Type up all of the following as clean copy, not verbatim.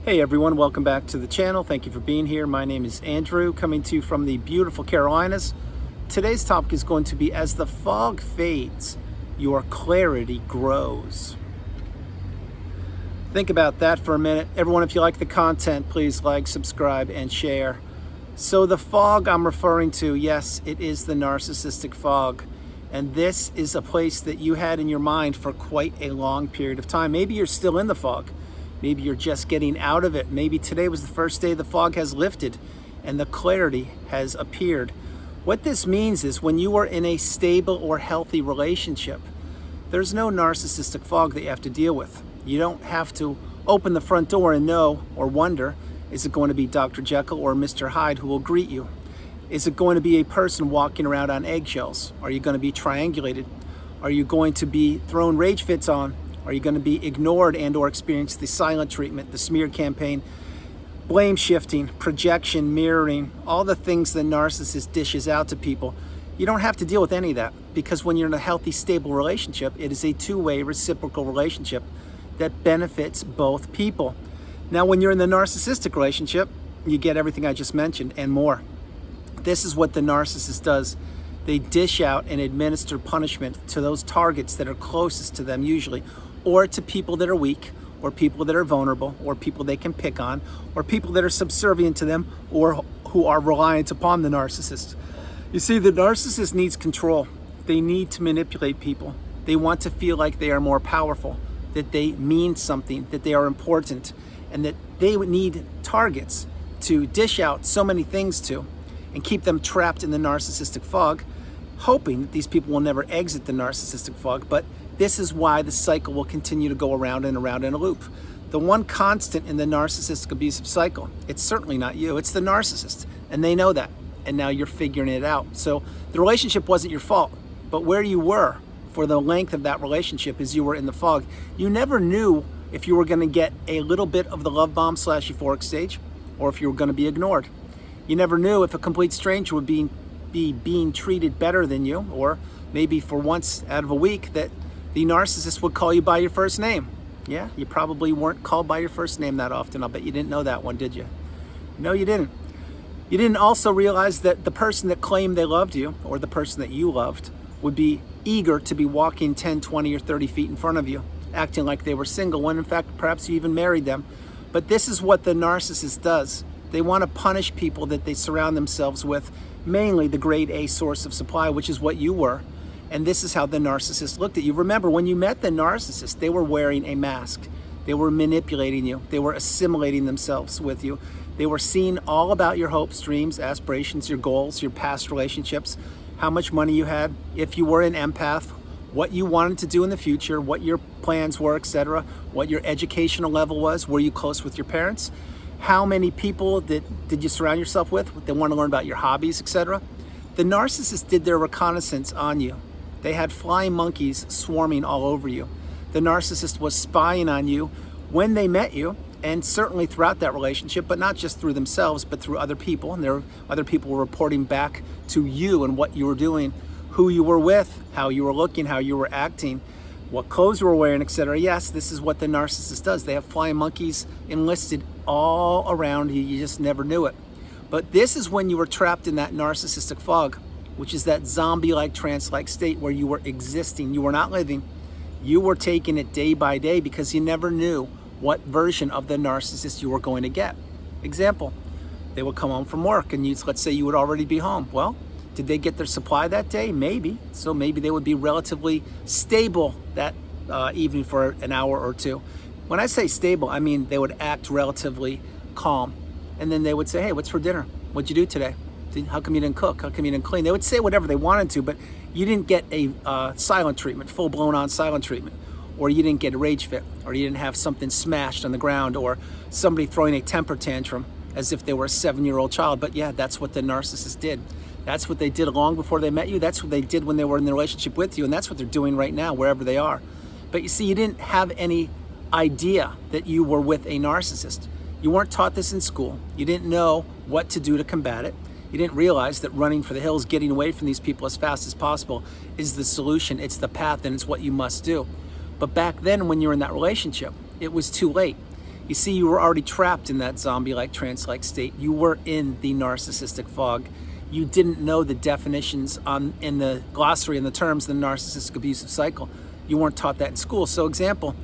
Hey everyone, welcome back to the channel. Thank you for being here. My name is Andrew, coming to you from the beautiful Carolinas. Today's topic is going to be, as the fog fades, your clarity grows. Think about that for a minute. Everyone, if you like the content, please like, subscribe, and share. So the fog I'm referring to, yes, it is the narcissistic fog. And this is a place that you had in your mind for quite a long period of time. Maybe you're still in the fog. Maybe you're just getting out of it. Maybe today was the first day the fog has lifted and the clarity has appeared. What this means is when you are in a stable or healthy relationship, there's no narcissistic fog that you have to deal with. You don't have to open the front door and know or wonder, is it going to be Dr. Jekyll or Mr. Hyde who will greet you? Is it going to be a person walking around on eggshells? Are you going to be triangulated? Are you going to be thrown rage fits on? Are you going to be ignored and or experience the silent treatment, the smear campaign, blame shifting, projection, mirroring, all the things the narcissist dishes out to people? You don't have to deal with any of that, because when you're in a healthy, stable relationship, it is a two-way reciprocal relationship that benefits both people. Now, when you're in the narcissistic relationship, you get everything I just mentioned and more. This is what the narcissist does. They dish out and administer punishment to those targets that are closest to them usually, or to people that are weak, or people that are vulnerable, or people they can pick on, or people that are subservient to them, or who are reliant upon the narcissist. You see, the narcissist needs control. They need to manipulate people. They want to feel like they are more powerful, that they mean something, that they are important, and that they would need targets to dish out so many things to and keep them trapped in the narcissistic fog, hoping that these people will never exit the narcissistic fog. But this is why the cycle will continue to go around and around in a loop. The one constant in the narcissistic abusive cycle, it's certainly not you, it's the narcissist. And they know that. And now you're figuring it out. So the relationship wasn't your fault, but where you were for the length of that relationship is you were in the fog. You never knew if you were going to get a little bit of the love bomb / euphoric stage, or if you were going to be ignored. You never knew if a complete stranger would be being treated better than you, or maybe for once out of a week that the narcissist would call you by your first name. Yeah, you probably weren't called by your first name that often. I'll bet you didn't know that one, did you? No, you didn't. You didn't also realize that the person that claimed they loved you, or the person that you loved, would be eager to be walking 10, 20, or 30 feet in front of you, acting like they were single, when in fact perhaps you even married them. But this is what the narcissist does. They want to punish people that they surround themselves with, mainly the grade A source of supply, which is what you were. And this is how the narcissist looked at you. Remember, when you met the narcissist, they were wearing a mask. They were manipulating you. They were assimilating themselves with you. They were seeing all about your hopes, dreams, aspirations, your goals, your past relationships, how much money you had, if you were an empath, what you wanted to do in the future, what your plans were, etc., what your educational level was, were you close with your parents, how many people did you surround yourself with? They want to learn about your hobbies, etc. The narcissist did their reconnaissance on you. They had flying monkeys swarming all over you. The narcissist was spying on you when they met you, and certainly throughout that relationship, but not just through themselves, but through other people. And other people were reporting back to you and what you were doing, who you were with, how you were looking, how you were acting, what clothes you were wearing, etc. Yes, this is what the narcissist does. They have flying monkeys enlisted all around you. You just never knew it. But this is when you were trapped in that narcissistic fog, which is that zombie-like, trance-like state where you were existing. You were not living. You were taking it day by day because you never knew what version of the narcissist you were going to get. Example, they would come home from work and let's say you would already be home. Well, did they get their supply that day? Maybe. So maybe they would be relatively stable that evening for an hour or two. When I say stable, I mean they would act relatively calm. And then they would say, hey, what's for dinner? What'd you do today? How come you didn't cook? How come you didn't clean? They would say whatever they wanted to, but you didn't get a silent treatment, full-blown on silent treatment. Or you didn't get a rage fit, or you didn't have something smashed on the ground, or somebody throwing a temper tantrum as if they were a 7-year-old child. But yeah, that's what the narcissist did. That's what they did long before they met you. That's what they did when they were in the relationship with you. And that's what they're doing right now, wherever they are. But you see, you didn't have any idea that you were with a narcissist. You weren't taught this in school. You didn't know what to do to combat it. You didn't realize that running for the hills, getting away from these people as fast as possible is the solution. It's the path, and it's what you must do. But back then, when you're in that relationship, it was too late. You see, you were already trapped in that zombie-like, trance-like state. You were in the narcissistic fog. You didn't know the definitions in the glossary and the terms of the narcissistic abusive cycle. You weren't taught that in school. So example,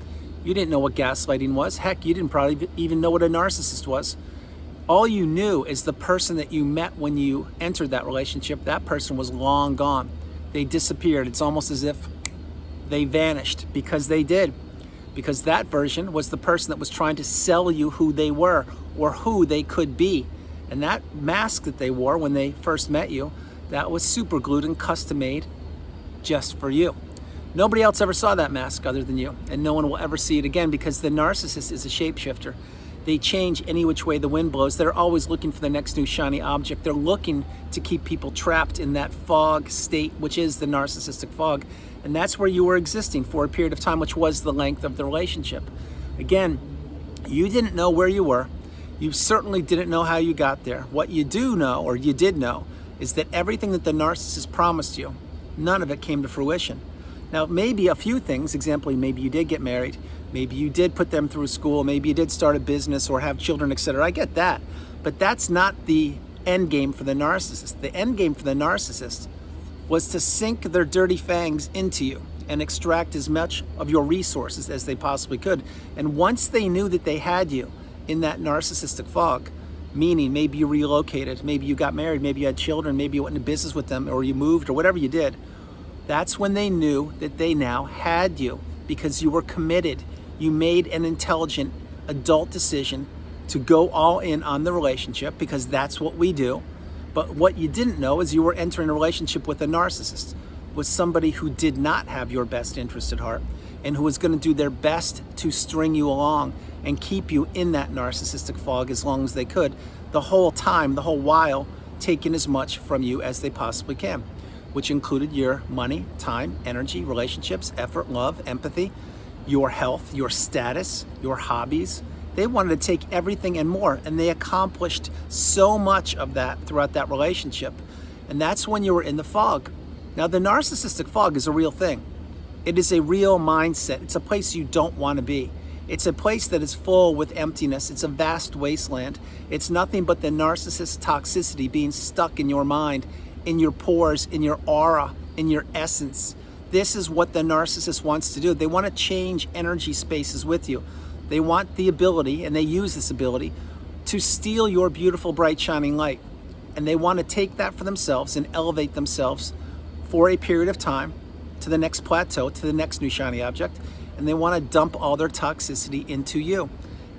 you didn't know what gaslighting was. Heck, you didn't probably even know what a narcissist was. All you knew is the person that you met when you entered that relationship, that person was long gone. They disappeared. It's almost as if they vanished, because they did. Because that version was the person that was trying to sell you who they were or who they could be. And that mask that they wore when they first met you, that was super glued and custom made just for you. Nobody else ever saw that mask other than you, and no one will ever see it again, because the narcissist is a shapeshifter. They change any which way the wind blows. They're always looking for the next new shiny object. They're looking to keep people trapped in that fog state, which is the narcissistic fog. And that's where you were existing for a period of time, which was the length of the relationship. Again, you didn't know where you were. You certainly didn't know how you got there. What you do know, or you did know, is that everything that the narcissist promised you, none of it came to fruition. Now, maybe a few things, example, maybe you did get married, maybe you did put them through school, maybe you did start a business or have children, etc. I get that, but that's not the end game for the narcissist. The end game for the narcissist was to sink their dirty fangs into you and extract as much of your resources as they possibly could. And once they knew that they had you in that narcissistic fog, meaning maybe you relocated, maybe you got married, maybe you had children, maybe you went into business with them, or you moved, or whatever you did, that's when they knew that they now had you, because you were committed. You made an intelligent adult decision to go all in on the relationship, because that's what we do. But what you didn't know is you were entering a relationship with a narcissist, with somebody who did not have your best interest at heart, and who was going to do their best to string you along and keep you in that narcissistic fog as long as they could, the whole time, the whole while, taking as much from you as they possibly can, which included your money, time, energy, relationships, effort, love, empathy, your health, your status, your hobbies. They wanted to take everything and more, and they accomplished so much of that throughout that relationship. And that's when you were in the fog. Now, the narcissistic fog is a real thing. It is a real mindset. It's a place you don't want to be. It's a place that is full with emptiness. It's a vast wasteland. It's nothing but the narcissist toxicity being stuck in your mind, in your pores, in your aura, in your essence. This is what the narcissist wants to do. They want to change energy spaces with you. They want the ability, and they use this ability, to steal your beautiful, bright, shining light. And they want to take that for themselves and elevate themselves for a period of time to the next plateau, to the next new shiny object. And they want to dump all their toxicity into you.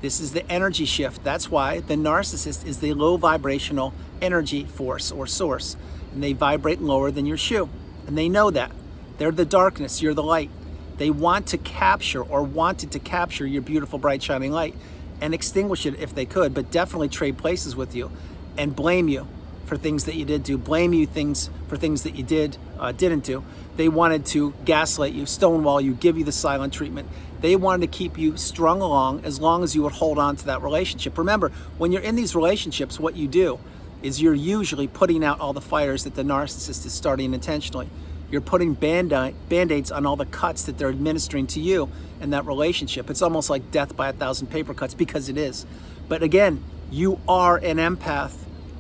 This is the energy shift. That's why the narcissist is the low vibrational energy force or source. And they vibrate lower than your shoe. And they know that. They're the darkness, you're the light. They want to capture, or wanted to capture, your beautiful, bright, shining light and extinguish it if they could, but definitely trade places with you and blame you for things that you did do, blame you for things that you didn't do. They wanted to gaslight you, stonewall you, give you the silent treatment. They wanted to keep you strung along as long as you would hold on to that relationship. Remember, when you're in these relationships, what you do is you're usually putting out all the fires that the narcissist is starting intentionally. You're putting band-aids on all the cuts that they're administering to you in that relationship. It's almost like death by 1,000 paper cuts, because it is. But again, you are an empath.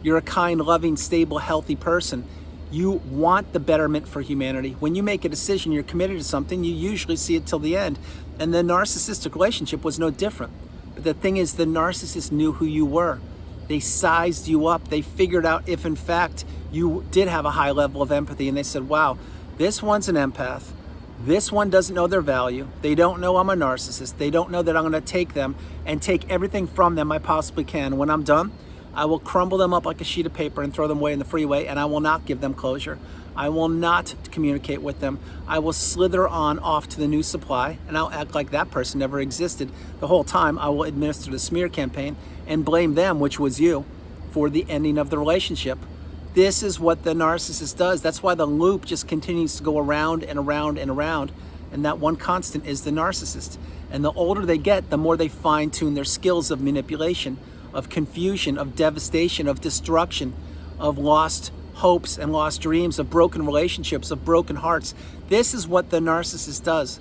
You're a kind, loving, stable, healthy person. You want the betterment for humanity. When you make a decision, you're committed to something, you usually see it till the end. And the narcissistic relationship was no different. But the thing is, the narcissist knew who you were. They sized you up. They figured out if, in fact, you did have a high level of empathy. And they said, wow, this one's an empath. This one doesn't know their value. They don't know I'm a narcissist. They don't know that I'm going to take them and take everything from them I possibly can. When I'm done, I will crumble them up like a sheet of paper and throw them away in the freeway, and I will not give them closure. I will not communicate with them. I will slither on off to the new supply, and I'll act like that person never existed. The whole time, I will administer the smear campaign and blame them, which was you, for the ending of the relationship. This is what the narcissist does. That's why the loop just continues to go around and around and around. And that one constant is the narcissist. And the older they get, the more they fine-tune their skills of manipulation, of confusion, of devastation, of destruction, of lost hopes and lost dreams, of broken relationships, of broken hearts. This is what the narcissist does.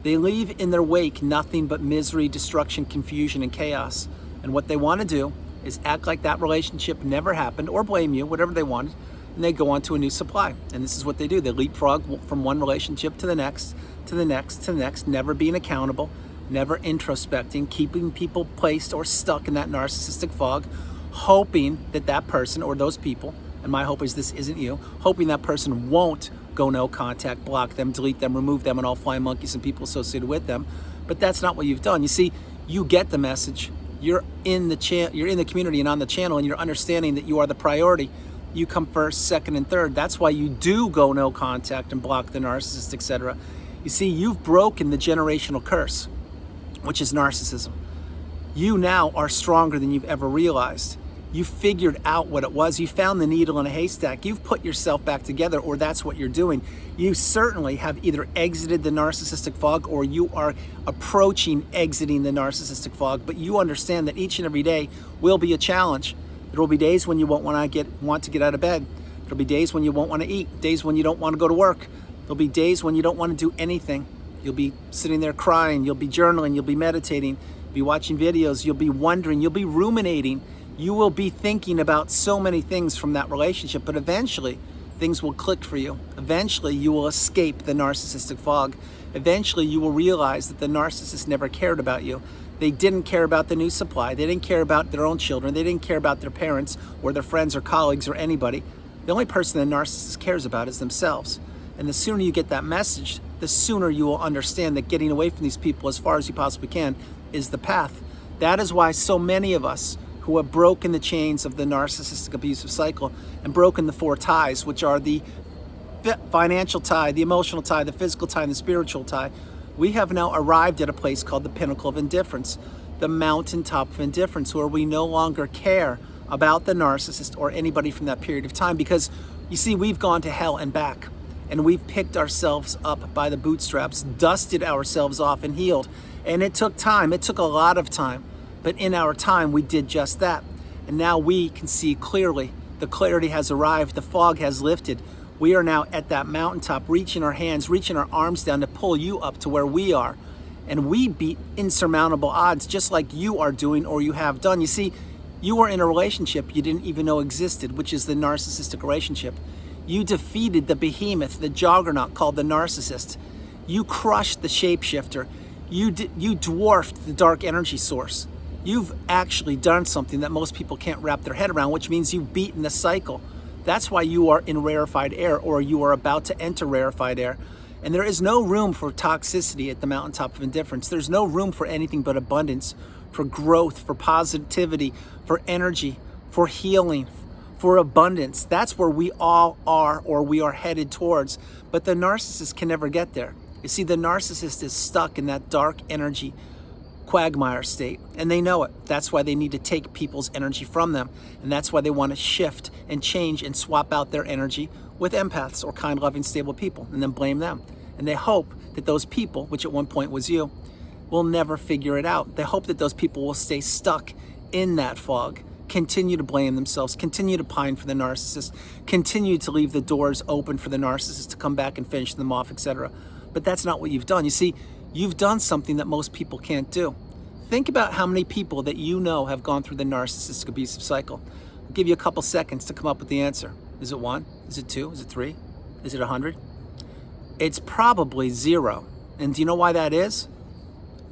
They leave in their wake nothing but misery, destruction, confusion, and chaos. And what they want to do is act like that relationship never happened, or blame you, whatever they wanted, and they go on to a new supply. And this is what they do. They leapfrog from one relationship to the next, to the next, to the next, never being accountable, never introspecting, keeping people placed or stuck in that narcissistic fog, hoping that that person or those people, and my hope is this isn't you, hoping that person won't go no contact, block them, delete them, remove them, and all flying monkeys and people associated with them. But that's not what you've done. You see, you get the message. You're in the community and on the channel, and you're understanding that you are the priority. You come first, second, and third. That's why you do go no contact and block the narcissist, etc. You see, you've broken the generational curse, which is narcissism. You now are stronger than you've ever realized. You figured out what it was. You found the needle in a haystack. You've put yourself back together, or that's what you're doing. You certainly have either exited the narcissistic fog, or you are approaching exiting the narcissistic fog. But you understand that each and every day will be a challenge. There will be days when you won't want to get out of bed. There'll be days when you won't want to eat, days when you don't want to go to work. There'll be days when you don't want to do anything. You'll be sitting there crying, you'll be journaling, you'll be meditating, you'll be watching videos, you'll be wondering, you'll be ruminating. You will be thinking about so many things from that relationship, but eventually things will click for you. Eventually you will escape the narcissistic fog. Eventually you will realize that the narcissist never cared about you. They didn't care about the new supply. They didn't care about their own children. They didn't care about their parents or their friends or colleagues or anybody. The only person the narcissist cares about is themselves. And the sooner you get that message, the sooner you will understand that getting away from these people as far as you possibly can is the path. That is why so many of us who have broken the chains of the narcissistic abusive cycle and broken the 4 ties, which are the financial tie, the emotional tie, the physical tie, and the spiritual tie, we have now arrived at a place called the pinnacle of indifference, the mountaintop of indifference, where we no longer care about the narcissist or anybody from that period of time, because you see, we've gone to hell and back, and we've picked ourselves up by the bootstraps, dusted ourselves off, and healed. And it took time. It took a lot of time. But in our time, we did just that. And now we can see clearly. The clarity has arrived. The fog has lifted. We are now at that mountaintop, reaching our hands, reaching our arms down to pull you up to where we are. And we beat insurmountable odds, just like you are doing or you have done. You see, you were in a relationship you didn't even know existed, which is the narcissistic relationship. You defeated the behemoth, the juggernaut called the narcissist. You crushed the shapeshifter. You dwarfed the dark energy source. You've actually done something that most people can't wrap their head around, which means you've beaten the cycle. That's why you are in rarefied air, or you are about to enter rarefied air. And there is no room for toxicity at the mountaintop of indifference. There's no room for anything but abundance, for growth, for positivity, for energy, for healing, for abundance. That's where we all are, or we are headed towards. But the narcissist can never get there. You see, the narcissist is stuck in that dark energy quagmire state, and they know it. That's why they need to take people's energy from them, and that's why they want to shift and change and swap out their energy with empaths or kind, loving, stable people, and then blame them. And they hope that those people, which at one point was you, will never figure it out. They hope that those people will stay stuck in that fog, continue to blame themselves, continue to pine for the narcissist, continue to leave the doors open for the narcissist to come back and finish them off, etc. But that's not what you've done. You see, you've done something that most people can't do. Think about how many people that you know have gone through the narcissistic abusive cycle. I'll give you a couple seconds to come up with the answer. Is it 1? Is it 2? Is it 3? Is it 100? It's probably 0. And do you know why that is?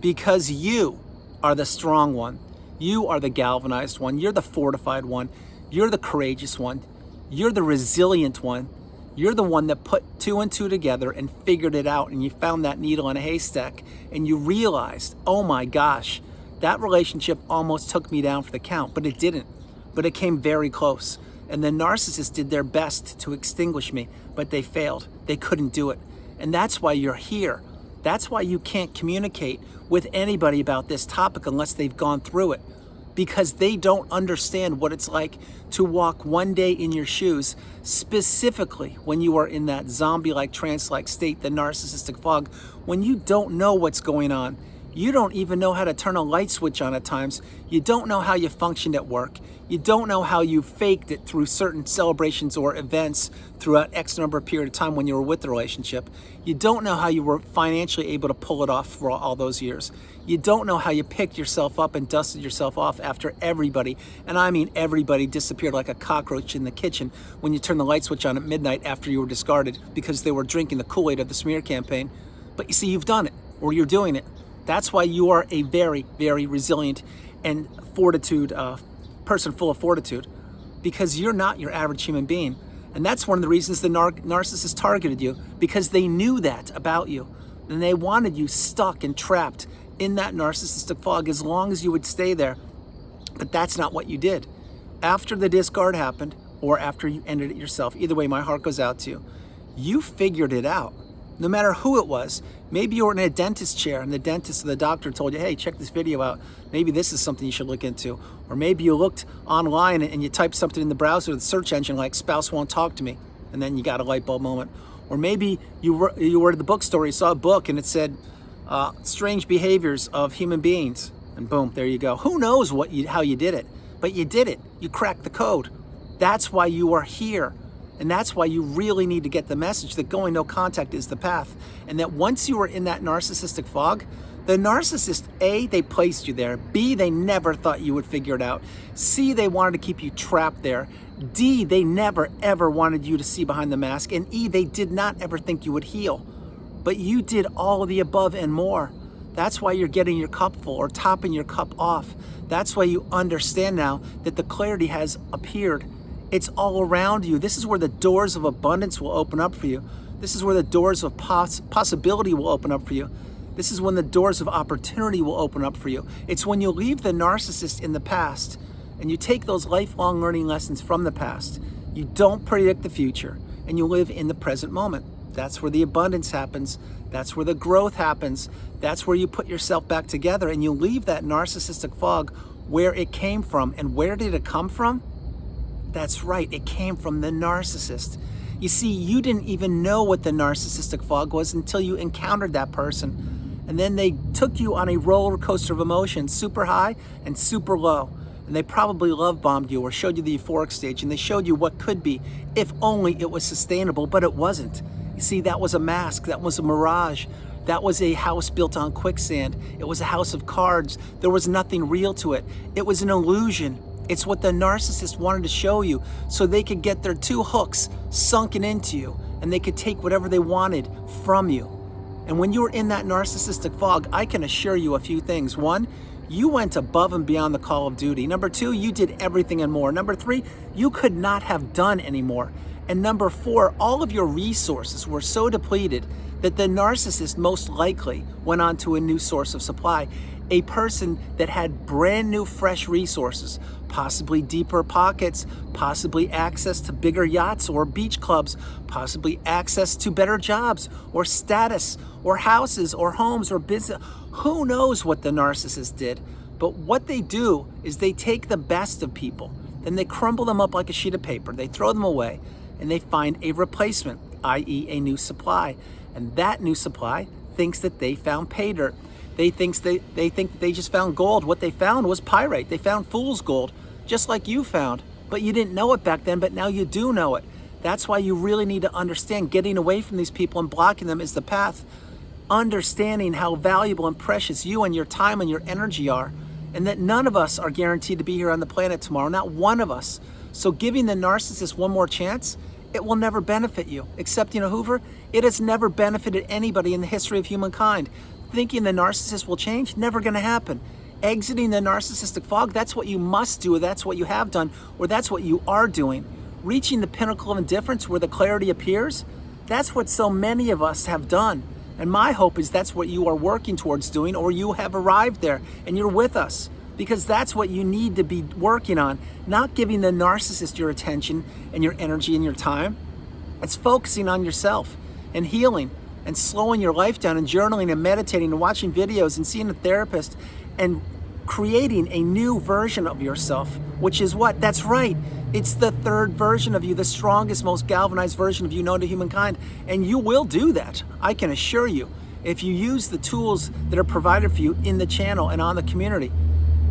Because you are the strong one. You are the galvanized one. You're the fortified one. You're the courageous one. You're the resilient one. You're the one that put 2 and 2 together and figured it out, and you found that needle in a haystack, and you realized, oh my gosh, that relationship almost took me down for the count, but it didn't. But it came very close. And the narcissist did their best to extinguish me, but they failed. They couldn't do it. And that's why you're here. That's why you can't communicate with anybody about this topic unless they've gone through it, because they don't understand what it's like to walk one day in your shoes, specifically when you are in that zombie-like, trance-like state, the narcissistic fog, when you don't know what's going on. You don't even know how to turn a light switch on at times. You don't know how you functioned at work. You don't know how you faked it through certain celebrations or events throughout X number of period of time when you were with the relationship. You don't know how you were financially able to pull it off for all those years. You don't know how you picked yourself up and dusted yourself off after everybody, and I mean everybody, disappeared like a cockroach in the kitchen when you turned the light switch on at midnight after you were discarded because they were drinking the Kool-Aid of the smear campaign. But you see, you've done it, or you're doing it. That's why you are a very, very resilient and person full of fortitude, because you're not your average human being. And that's one of the reasons the narcissist targeted you, because they knew that about you. And they wanted you stuck and trapped in that narcissistic fog as long as you would stay there. But that's not what you did. After the discard happened, or after you ended it yourself, either way, my heart goes out to you. You figured it out. No matter who it was. Maybe you were in a dentist chair and the dentist or the doctor told you, hey, check this video out. Maybe this is something you should look into. Or maybe you looked online and you typed something in the browser, the search engine, like spouse won't talk to me. And then you got a light bulb moment. Or maybe you were at the bookstore, you saw a book and it said, strange behaviors of human beings. And boom, there you go. Who knows how you did it? But you did it. You cracked the code. That's why you are here. And that's why you really need to get the message that going no contact is the path. And that once you were in that narcissistic fog, the narcissist, A, they placed you there. B, they never thought you would figure it out. C, they wanted to keep you trapped there. D, they never ever wanted you to see behind the mask. And E, they did not ever think you would heal. But you did all of the above and more. That's why you're getting your cup full or topping your cup off. That's why you understand now that the clarity has appeared. It's all around you. This is where the doors of abundance will open up for you. This is where the doors of possibility will open up for you. This is when the doors of opportunity will open up for you. It's when you leave the narcissist in the past and you take those lifelong learning lessons from the past. You don't predict the future and you live in the present moment. That's where the abundance happens. That's where the growth happens. That's where you put yourself back together and you leave that narcissistic fog where it came from. And where did it come from? That's right, it came from the narcissist. You see, you didn't even know what the narcissistic fog was until you encountered that person. And then they took you on a roller coaster of emotions, super high and super low. And they probably love bombed you or showed you the euphoric stage, and they showed you what could be if only it was sustainable, but it wasn't. You see, that was a mask, that was a mirage. That was a house built on quicksand. It was a house of cards. There was nothing real to it. It was an illusion. It's what the narcissist wanted to show you so they could get their two hooks sunken into you and they could take whatever they wanted from you. And when you were in that narcissistic fog, I can assure you a few things. One, you went above and beyond the call of duty. Number two, you did everything and more. Number three, you could not have done anymore. And number four, all of your resources were so depleted that the narcissist most likely went on to a new source of supply. A person that had brand new, fresh resources, possibly deeper pockets, possibly access to bigger yachts or beach clubs, possibly access to better jobs or status or houses or homes or business. Who knows what the narcissist did? But what they do is they take the best of people, then they crumble them up like a sheet of paper, they throw them away, and they find a replacement, i.e. a new supply. And that new supply thinks that they found pay dirt. They think that they just found gold. What they found was pyrite. They found fool's gold, just like you found. But you didn't know it back then, but now you do know it. That's why you really need to understand getting away from these people and blocking them is the path. Understanding how valuable and precious you and your time and your energy are, and that none of us are guaranteed to be here on the planet tomorrow, not one of us. So giving the narcissist one more chance, it will never benefit you. Except, Hoover, it has never benefited anybody in the history of humankind. Thinking the narcissist will change, never gonna happen. Exiting the narcissistic fog, that's what you must do, or that's what you have done, or that's what you are doing. Reaching the pinnacle of indifference where the clarity appears, that's what so many of us have done. And my hope is that's what you are working towards doing, or you have arrived there and you're with us. Because that's what you need to be working on, not giving the narcissist your attention and your energy and your time. It's focusing on yourself and healing and slowing your life down and journaling and meditating and watching videos and seeing a therapist and creating a new version of yourself, which is what? That's right. It's the third version of you, the strongest, most galvanized version of you known to humankind. And you will do that, I can assure you, if you use the tools that are provided for you in the channel and on the community.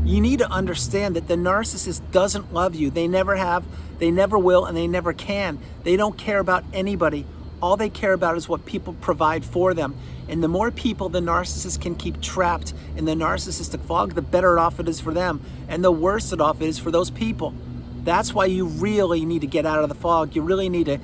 You need to understand that the narcissist doesn't love you. They never have, they never will, and they never can. They don't care about anybody. All they care about is what people provide for them. And the more people the narcissist can keep trapped in the narcissistic fog, the better off it is for them, and the worse it off is for those people. That's why you really need to get out of the fog. You really need to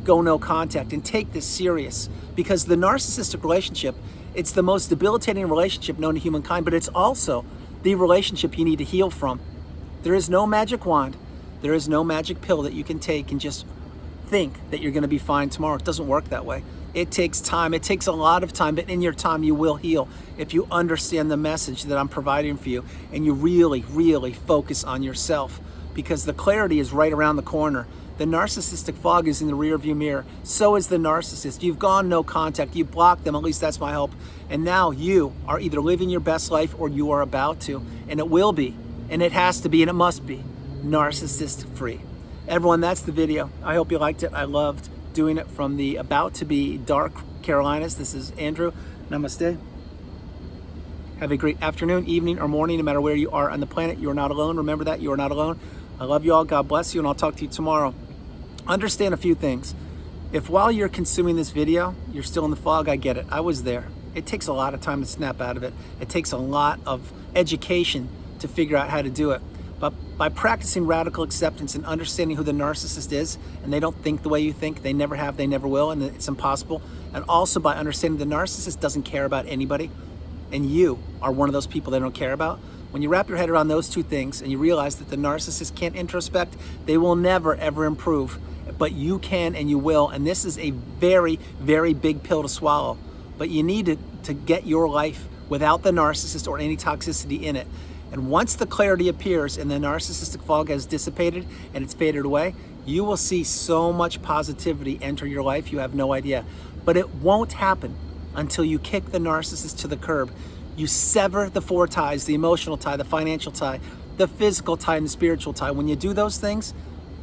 go no contact and take this serious, because the narcissistic relationship, it's the most debilitating relationship known to humankind, but it's also the relationship you need to heal from. There is no magic wand. There is no magic pill that you can take and just think that you're going to be fine tomorrow. It doesn't work that way. It takes time. It takes a lot of time, but in your time you will heal if you understand the message that I'm providing for you and you really focus on yourself, because the clarity is right around the corner. The narcissistic fog is in the rearview mirror. So is the narcissist. You've gone no contact. You blocked them. At least that's my hope. And now you are either living your best life or you are about to. And it will be, and it has to be, and it must be narcissist free. Everyone, that's the video. I hope you liked it. I loved doing it from the about to be dark Carolinas. This is Andrew. Namaste. Have a great afternoon, evening, or morning, no matter where you are on the planet. You are not alone. Remember that. You are not alone. I love you all. God bless you, and I'll talk to you tomorrow. Understand a few things. If while you're consuming this video, you're still in the fog, I get it. I was there. It takes a lot of time to snap out of it. It takes a lot of education to figure out how to do it. But by practicing radical acceptance and understanding who the narcissist is, and they don't think the way you think, they never have, they never will, and it's impossible. And also by understanding the narcissist doesn't care about anybody, and you are one of those people they don't care about. When you wrap your head around those two things and you realize that the narcissist can't introspect, they will never ever improve. But you can and you will, and this is a very big pill to swallow. But you need to get your life without the narcissist or any toxicity in it. And once the clarity appears and the narcissistic fog has dissipated and it's faded away, you will see so much positivity enter your life you have no idea. But it won't happen until you kick the narcissist to the curb. You sever the four ties: the emotional tie, the financial tie, the physical tie, and the spiritual tie. When you do those things,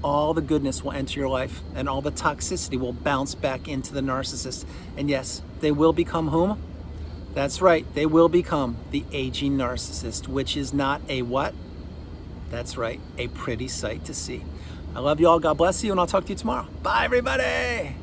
all the goodness will enter your life and all the toxicity will bounce back into the narcissist. And yes, they will become whom? That's right, they will become the aging narcissist, which is not a what? That's right, a pretty sight to see. I love you all. God bless you, and I'll talk to you tomorrow. Bye, everybody.